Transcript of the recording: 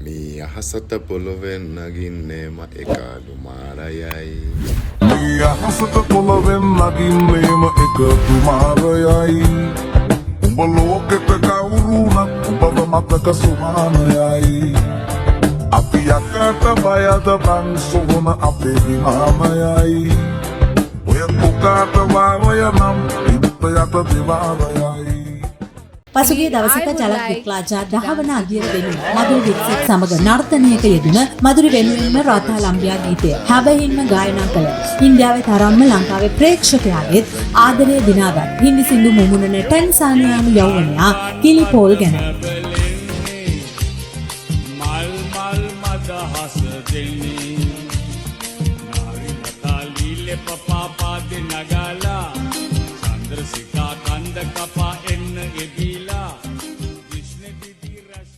මේ අහසත පොළොවෙන් නගින්නේම එකලු මාරයයි මේ අහසත පොළොවෙන් නගින්නේම එකලු මාරයයි උඹ ලෝකෙට කවුරුනක් උඹව මතක සුමානයයි අපි යකට බයද බං සොහොන අපේ විමානයයි ඔය පුකාට වාරය නම් ඉත්ත යට දිවාරයයි පසුගිය දවසක ජලක් වික්ලාජා දහවන අගියර වෙනුවෙන් මధుර වික්සිත් සමග නර්තනයක යෙදුන මధుර වෙනුවෙන්ම රාථා ලම්බියා ගීතය හැබැයින්ම ගායනා කළ ඉන්දියාවේ තරම්ම ලංකාවේ ප්‍රේක්ෂකයාගේත් ආදරය දිනාගත් හින්දි සින්දු මුමුණන ටැන්සානියානු යෞවනයා කිලි පෝල් ගැන Nagala Chandrasika Kanda Kapa Enna Edila